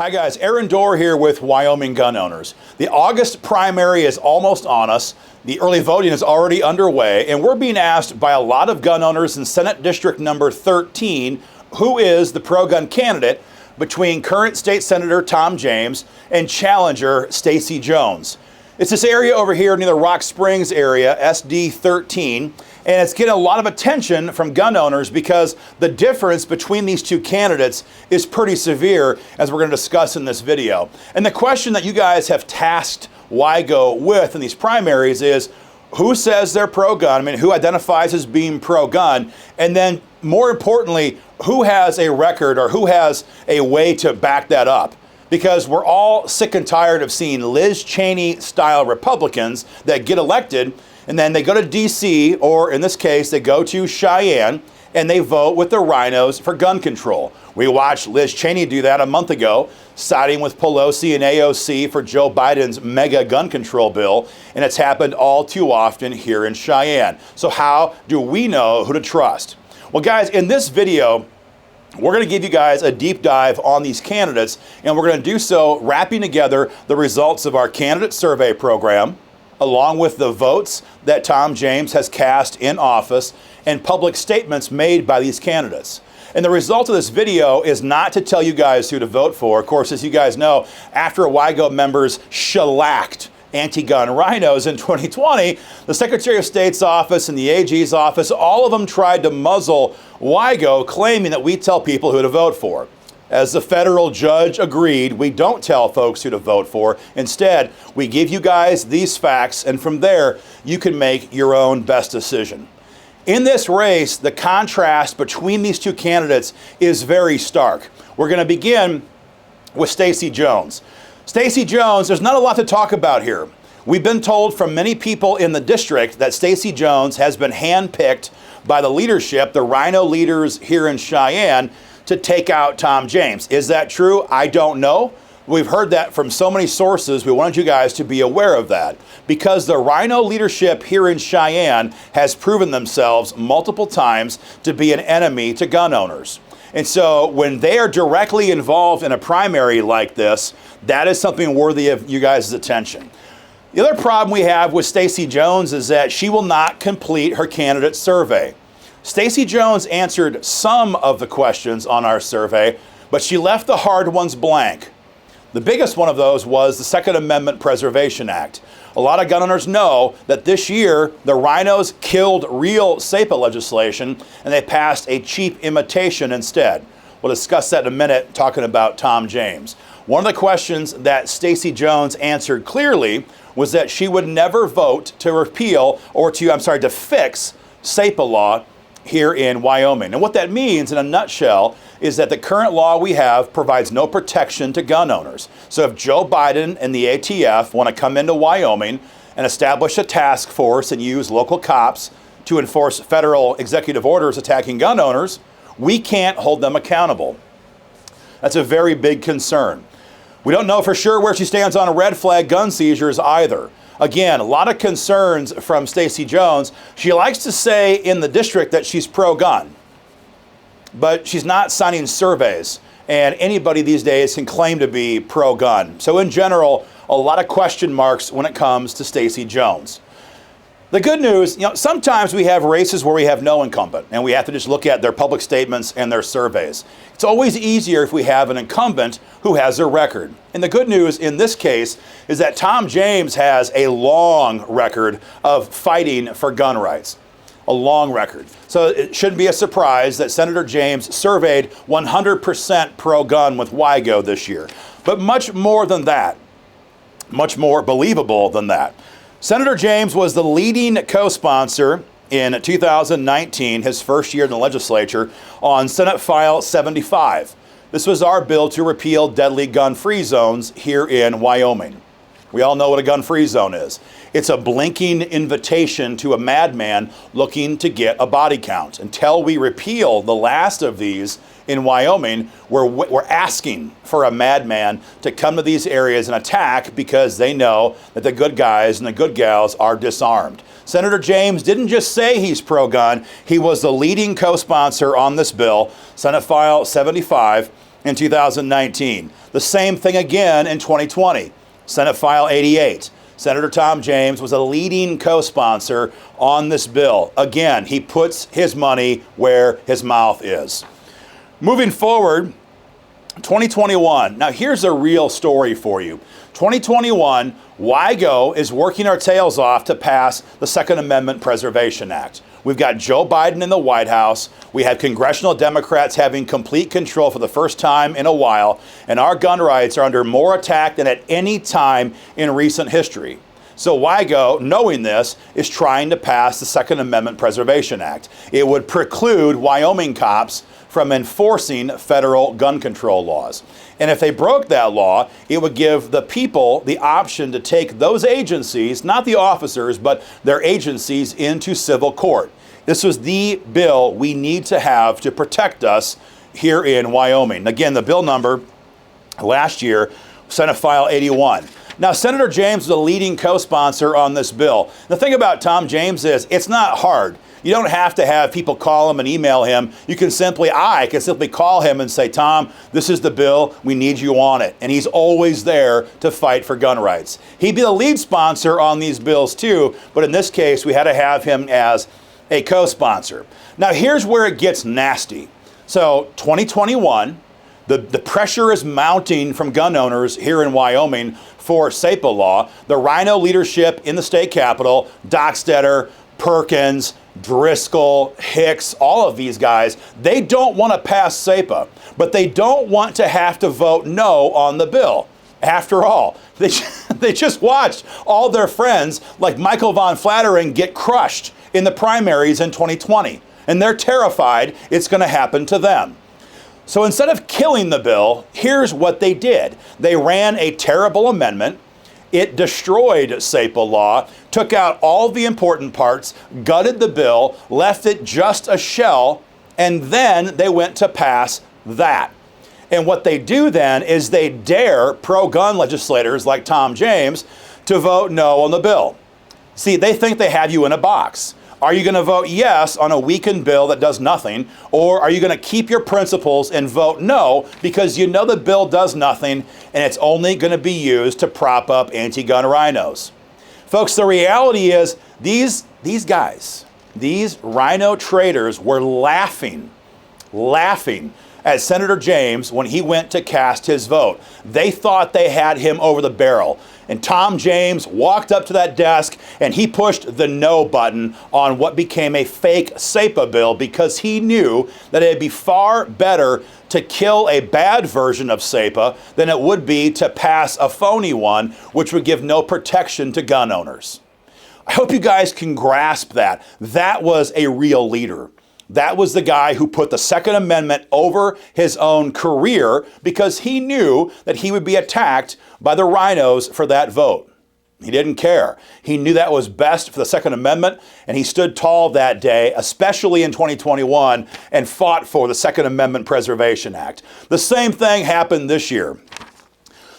Hi guys, Aaron Dorr here with Wyoming gun owners. The August primary is almost on us. The early voting is already underway, and we're being asked by a lot of gun owners in Senate District number 13, who is the pro-gun candidate between current State Senator Tom James and challenger Stacy Jones. It's this area over here near the Rock Springs area, SD 13, and it's getting a lot of attention from gun owners because the difference between these two candidates is pretty severe, as we're going to discuss in this video. And the question that you guys have tasked WYGO with in these primaries is, who says they're pro-gun? I mean, who identifies as being pro-gun? And then, more importantly, who has a record or who has a way to back that up? Because we're all sick and tired of seeing Liz Cheney-style Republicans that get elected, and then they go to D.C., or in this case, they go to Cheyenne, and they vote with the rhinos for gun control. We watched Liz Cheney do that a month ago, siding with Pelosi and AOC for Joe Biden's mega gun control bill, and it's happened all too often here in Cheyenne. So how do we know who to trust? Well, guys, in this video, we're going to give you guys a deep dive on these candidates, and we're going to do so wrapping together the results of our candidate survey program, along with the votes that Tom James has cast in office and public statements made by these candidates. And the result of this video is not to tell you guys who to vote for. Of course, as you guys know, after WYGO members shellacked anti-gun rhinos in 2020, the Secretary of State's office and the AG's office, all of them tried to muzzle WYGO, claiming that we tell people who to vote for. As the federal judge agreed, we don't tell folks who to vote for. Instead, we give you guys these facts, and from there, you can make your own best decision. In this race, the contrast between these two candidates is very stark. We're going to begin with Stacy Jones. Stacy Jones, there's not a lot to talk about here. We've been told from many people in the district that Stacy Jones has been handpicked by the leadership, the Rhino leaders here in Cheyenne, to take out Tom James. Is that true? I don't know. We've heard that from so many sources. We wanted you guys to be aware of that because the Rhino leadership here in Cheyenne has proven themselves multiple times to be an enemy to gun owners. And so when they are directly involved in a primary like this, that is something worthy of you guys' attention. The other problem we have with Stacy Jones is that she will not complete her candidate survey. Stacy Jones answered some of the questions on our survey, but she left the hard ones blank. The biggest one of those was the Second Amendment Preservation Act. A lot of gun owners know that this year, the rhinos killed real SAPA legislation, and they passed a cheap imitation instead. We'll discuss that in a minute, talking about Tom James. One of the questions that Stacy Jones answered clearly was that she would never vote to repeal or to fix SAPA law here in Wyoming. And what that means in a nutshell is that the current law we have provides no protection to gun owners. So if Joe Biden and the ATF want to come into Wyoming and establish a task force and use local cops to enforce federal executive orders attacking gun owners, we can't hold them accountable. That's a very big concern. We don't know for sure where she stands on red flag gun seizures either. Again, a lot of concerns from Stacy Jones. She likes to say in the district that she's pro-gun, but she's not signing surveys, and anybody these days can claim to be pro-gun. So in general, a lot of question marks when it comes to Stacy Jones. The good news, sometimes we have races where we have no incumbent, and we have to just look at their public statements and their surveys. It's always easier if we have an incumbent who has a record. And the good news in this case is that Tom James has a long record of fighting for gun rights. A long record. So it shouldn't be a surprise that Senator James surveyed 100% pro-gun with WYGO this year. But much more than that, much more believable than that. Senator James was the leading co-sponsor in 2019, his first year in the legislature, on Senate File 75. This was our bill to repeal deadly gun-free zones here in Wyoming. We all know what a gun-free zone is. It's a blinking invitation to a madman looking to get a body count. Until we repeal the last of these in Wyoming, we're asking for a madman to come to these areas and attack because they know that the good guys and the good gals are disarmed. Senator James didn't just say he's pro-gun, he was the leading co-sponsor on this bill, Senate File 75. in 2019. The same thing again in 2020. Senate File 88. Senator Tom James was a leading co-sponsor on this bill. Again, he puts his money where his mouth is. Moving forward, 2021. Now here's a real story for you. 2021, WIGO is working our tails off to pass the Second Amendment Preservation Act. We've got Joe Biden in the White House. We have congressional Democrats having complete control for the first time in a while, and our gun rights are under more attack than at any time in recent history. So WIGO, knowing this, is trying to pass the Second Amendment Preservation Act. It would preclude Wyoming cops from enforcing federal gun control laws. And if they broke that law, it would give the people the option to take those agencies, not the officers, but their agencies, into civil court. This was the bill we need to have to protect us here in Wyoming. Again, the bill number last year, Senate File 81. Now, Senator James was a leading co-sponsor on this bill. The thing about Tom James is it's not hard. You don't have to have people call him and email him. I can simply call him and say, Tom, this is the bill. We need you on it. And he's always there to fight for gun rights. He'd be the lead sponsor on these bills too, but in this case, we had to have him as a co-sponsor. Now, here's where it gets nasty. So 2021, the pressure is mounting from gun owners here in Wyoming for SAPA law. The Rhino Leadership in the state capitol, Dockstetter, Perkins, Driscoll, Hicks, all of these guys, they don't want to pass SAPA, but they don't want to have to vote no on the bill. After all, they just watched all their friends like Michael Von Flattering get crushed in the primaries in 2020, and they're terrified it's going to happen to them. So instead of killing the bill, here's what they did. They ran a terrible amendment. It destroyed SAPA law, took out all the important parts, gutted the bill, left it just a shell, and then they went to pass that. And what they do then is they dare pro-gun legislators like Tom James to vote no on the bill. See, they think they have you in a box. Are you going to vote yes on a weakened bill that does nothing, or are you going to keep your principles and vote no because you know the bill does nothing and it's only going to be used to prop up anti-gun rhinos? Folks, the reality is these guys, these rhino traders were laughing at Senator James when he went to cast his vote. They thought they had him over the barrel. And Tom James walked up to that desk and he pushed the no button on what became a fake SAPA bill because he knew that it'd be far better to kill a bad version of SAPA than it would be to pass a phony one, which would give no protection to gun owners. I hope you guys can grasp that. That was a real leader. That was the guy who put the Second Amendment over his own career because he knew that he would be attacked by the rhinos for that vote. He didn't care. He knew that was best for the Second Amendment, and he stood tall that day, especially in 2021, and fought for the Second Amendment Preservation Act. The same thing happened this year.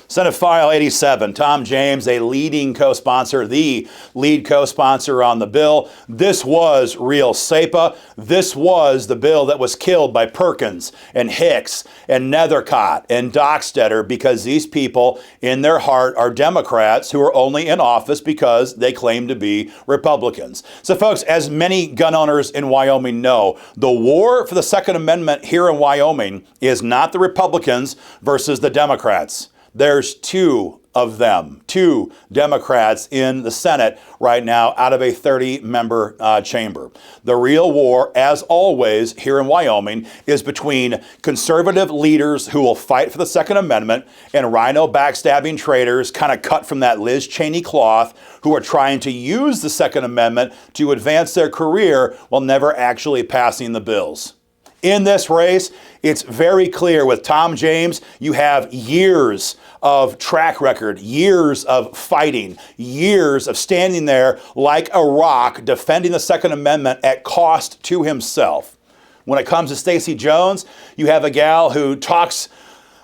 Senate File 87, Tom James, a leading co-sponsor, the lead co-sponsor on the bill. This was real SAPA. This was the bill that was killed by Perkins and Hicks and Nethercott and Dockstetter because these people in their heart are Democrats who are only in office because they claim to be Republicans. So folks, as many gun owners in Wyoming know, the war for the Second Amendment here in Wyoming is not the Republicans versus the Democrats. There's two of them, two Democrats in the Senate right now out of a 30-member chamber. The real war, as always, here in Wyoming is between conservative leaders who will fight for the Second Amendment and rhino backstabbing traitors kind of cut from that Liz Cheney cloth who are trying to use the Second Amendment to advance their career while never actually passing the bills. In this race, it's very clear with Tom James, you have years of track record, years of fighting, years of standing there like a rock defending the Second Amendment at cost to himself. When it comes to Stacy Jones, you have a gal who talks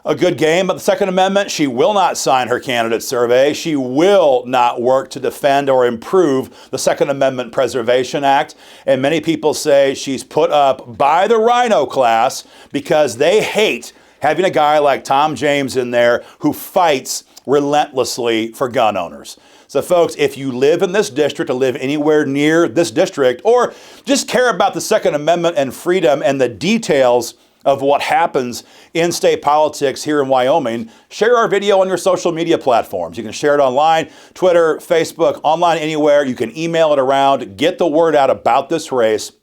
a good game about the Second Amendment. She will not sign her candidate survey. She will not work to defend or improve the Second Amendment Preservation Act. And many people say she's put up by the rhino class because they hate having a guy like Tom James in there who fights relentlessly for gun owners. So folks, if you live in this district or live anywhere near this district, or just care about the Second Amendment and freedom and the details of what happens in state politics here in Wyoming, share our video on your social media platforms. You can share it online, Twitter, Facebook, online, anywhere. You can email it around, get the word out about this race.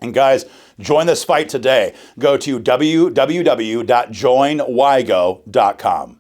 And guys, join this fight today. Go to www.joinwygo.com.